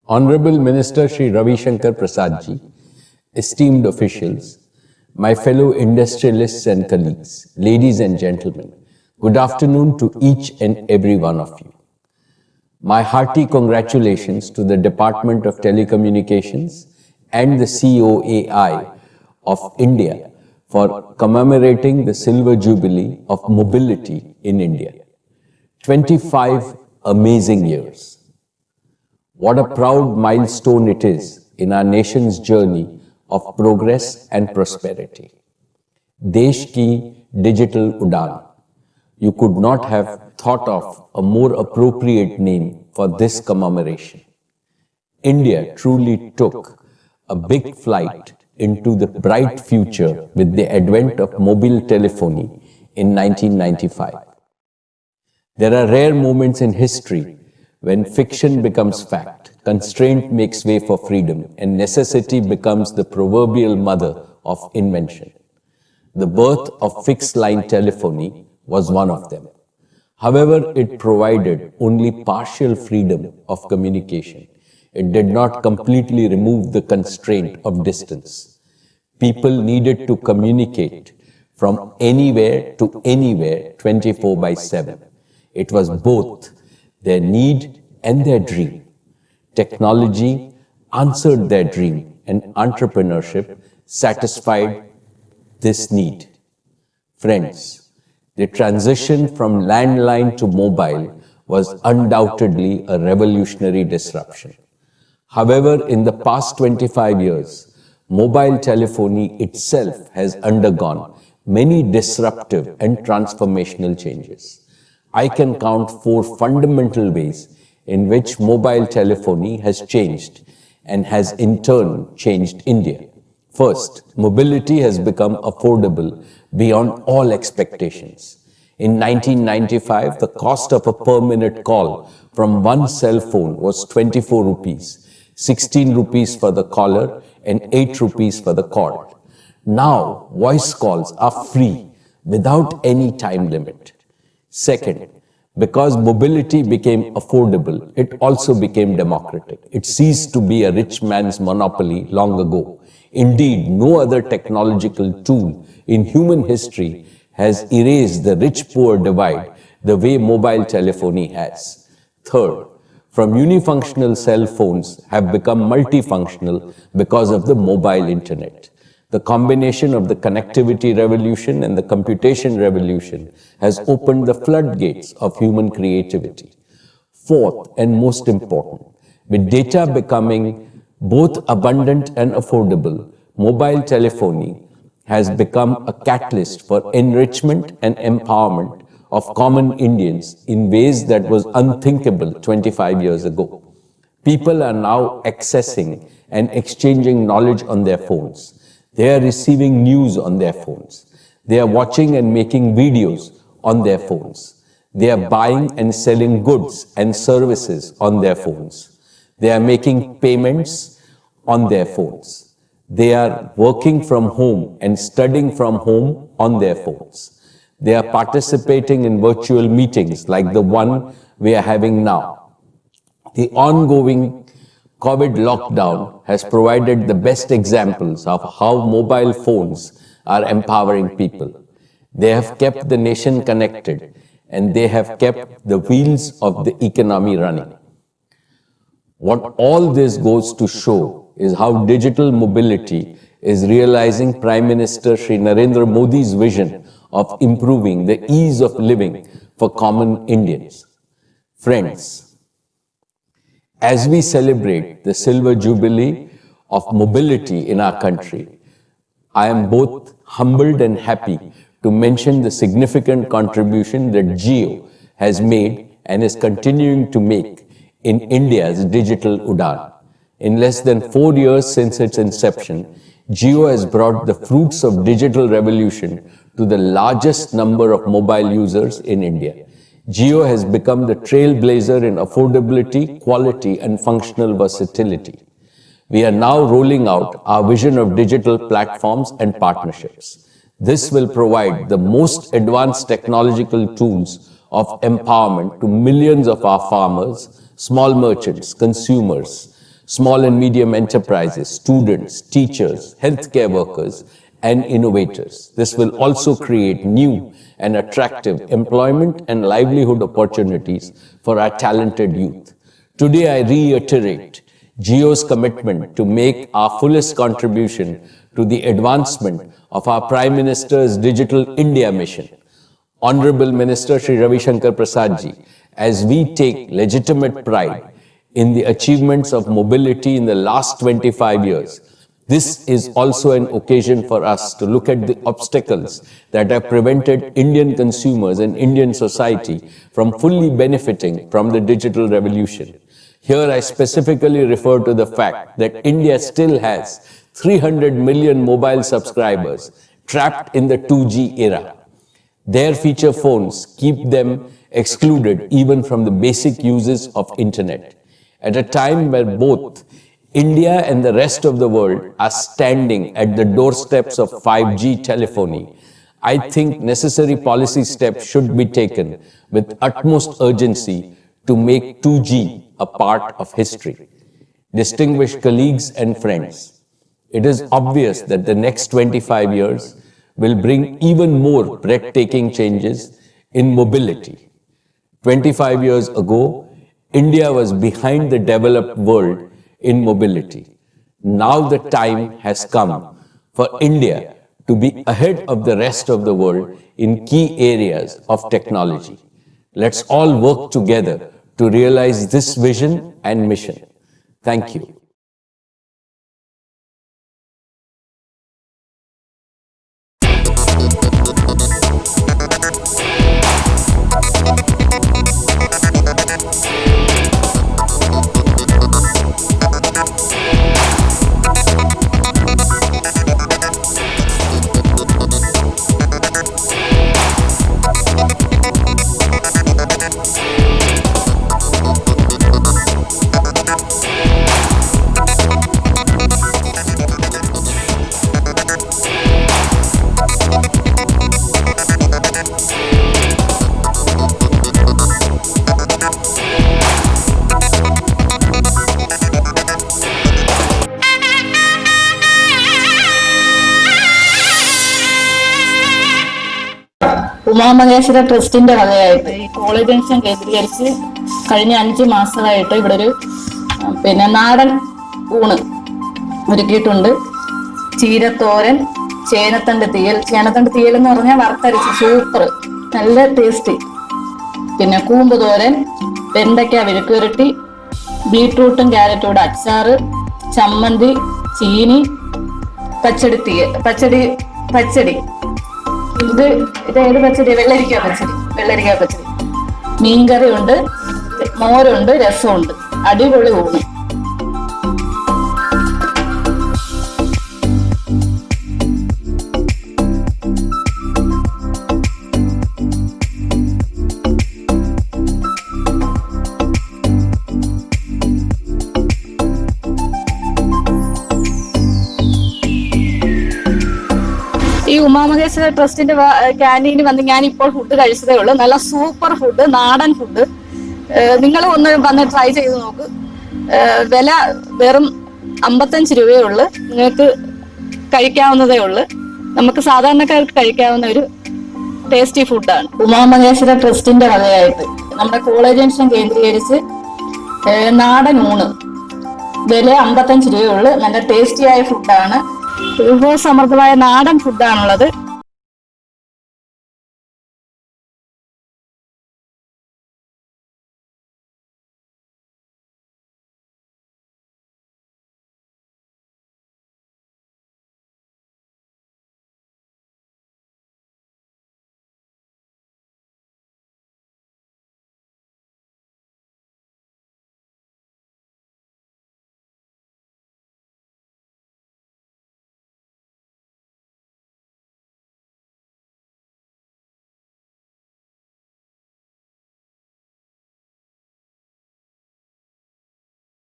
Honorable Minister Shri Ravi Shankar Prasad ji, esteemed officials, my fellow industrialists and colleagues, ladies and gentlemen, good afternoon to each and every one of you. My hearty congratulations to the Department of Telecommunications and the COAI of India for commemorating the Silver Jubilee of Mobility in India. 25 amazing years. What a proud milestone it is in our nation's journey of progress and prosperity. Desh ki digital udaan. You could not have thought of a more appropriate name for this commemoration. India truly took a big flight into the bright future with the advent of mobile telephony in 1995. There are rare moments in history when fiction becomes fact, constraint makes way for freedom, and necessity becomes the proverbial mother of invention. The birth of fixed-line telephony was one of them. However, it provided only partial freedom of communication. It did not completely remove the constraint of distance. People needed to communicate from anywhere to anywhere 24/7. It was both their need and their dream. Technology answered their dream, and entrepreneurship satisfied this need. Friends, the transition from landline to mobile was undoubtedly a revolutionary disruption. However, in the past 25 years, mobile telephony itself has undergone many disruptive and transformational changes. I can count 4 fundamental ways in which mobile telephony has changed and has in turn changed India. First, mobility has become affordable beyond all expectations. In 1995, the cost of a per-minute call from one cell phone was 24 rupees, 16 rupees for the caller and 8 rupees for the called. Now, voice calls are free without any time limit. Second, because mobility became affordable, it also became democratic. It ceased to be a rich man's monopoly long ago. Indeed, no other technological tool in human history has erased the rich-poor divide the way mobile telephony has. Third, from unifunctional cell phones have become multifunctional because of the mobile internet. The combination of the connectivity revolution and the computation revolution has opened the floodgates of human creativity. Fourth, and most important, with data becoming both abundant and affordable, mobile telephony has become a catalyst for enrichment and empowerment of common Indians in ways that was unthinkable 25 years ago. People are now accessing and exchanging knowledge on their phones. They are receiving news on their phones. They are watching and making videos on their phones. They are buying and selling goods and services on their phones. They are making payments on their phones. They are working from home and studying from home on their phones. They are participating in virtual meetings like the one we are having now. The ongoing COVID lockdown has provided the best examples of how mobile phones are empowering people. They have kept the nation connected, and they have kept the wheels of the economy running. What all this goes to show is how digital mobility is realizing Prime Minister Shri Narendra Modi's vision of improving the ease of living for common Indians. Friends, as we celebrate the Silver Jubilee of mobility in our country, I am both humbled and happy to mention the significant contribution that Jio has made and is continuing to make in India's digital udaan. In less than 4 years since its inception, Jio has brought the fruits of digital revolution to the largest number of mobile users in India. Jio has become the trailblazer in affordability, quality, and functional versatility. We are now rolling out our vision of digital platforms and partnerships. This will provide the most advanced technological tools of empowerment to millions of our farmers, small merchants, consumers, small and medium enterprises, students, teachers, healthcare workers, and innovators. This will also create new and attractive employment and livelihood opportunities for our talented youth. Today, I reiterate Jio's commitment to make our fullest contribution to the advancement of our Prime Minister's Digital India mission. Honorable Minister Shri Ravi Shankar Prasad ji, as we take legitimate pride in the achievements of mobility in the last 25 years, this is also an occasion for us to look at the obstacles that have prevented Indian consumers and Indian society from fully benefiting from the digital revolution. Here I specifically refer to the fact that India still has 300 million mobile subscribers trapped in the 2G era. Their feature phones keep them excluded even from the basic uses of internet. At a time where both India and the rest of the world are standing at the doorsteps of 5G telephony, I think necessary policy steps should be taken with utmost urgency to make 2G a part of history. Distinguished colleagues and friends, it is obvious that the next 25 years will bring even more breathtaking changes in mobility. 25 years ago, India was behind the developed world in mobility. Now the time has come for India to be ahead of the rest of the world in key areas of technology. Let's all work together to realize this vision and mission. Thank you. Umamaheshwara ട്രസ്റ്റിന്റെ വകയായിട്ട് ഈ college junction കേന്ദ്രീകരിച്ച് കഴിഞ്ഞ 5 മാസമായിട്ട് ഇവിടെ ഒരു നാടൻ ഊണ് ഒരുക്കിയിട്ടുണ്ട്. ചീരത്തോരൻ, ചേനത്തണ്ട് തീയൽ എന്ന് പറഞ്ഞാൽ വറുത്തരച്ച് സൂപ്പർ, നല്ല ടേസ്റ്റി. കൂമ്പ് തോരൻ, വെണ്ടയ്ക്ക വിഴുക്കുവരട്ടി, ബീട്രൂട്ടും ക്യാരറ്റും കൂടെ അച്ചാറ്, ചമ്മന്തി, ചീനി, പച്ചടി. ഇത് ഏത് പച്ചടി? വെള്ളരിക്ക പച്ചടി. മീൻകറി ഉണ്ട്, മോരുണ്ട്, രസമുണ്ട്. അടിപൊളി ഊണ്. ഈ ഉമാമഹേശ്വര ട്രസ്റ്റിന്റെ ക്യാൻറ്റീനിൽ വന്ന് ഞാൻ ഇപ്പോൾ ഫുഡ് കഴിച്ചതേ ഉള്ളൂ. നല്ല സൂപ്പർ ഫുഡ്, നാടൻ ഫുഡ്. നിങ്ങൾ ഒന്ന് വന്ന് ട്രൈ ചെയ്ത് നോക്ക്. വില വെറും 55 രൂപയേ ഉള്ളൂ. നിങ്ങൾക്ക് കഴിക്കാവുന്നതേ ഉള്ളൂ. നമുക്ക് സാധാരണക്കാർക്ക് കഴിക്കാവുന്ന ഒരു ടേസ്റ്റി ഫുഡാണ്. ഉമാമഹേശ്വര ട്രസ്റ്റിന്റെ വകയായിട്ട് നമ്മുടെ കോളേജ് ജംഗ്ഷൻ കേന്ദ്രീകരിച്ച് നാടൻ ഊണ്, വില 55 രൂപയേ ഉള്ളൂ. നല്ല ടേസ്റ്റിയായ ഫുഡാണ്. വിഭവസമൃദ്ധമായ നാടൻ ഫുഡാണുള്ളത്.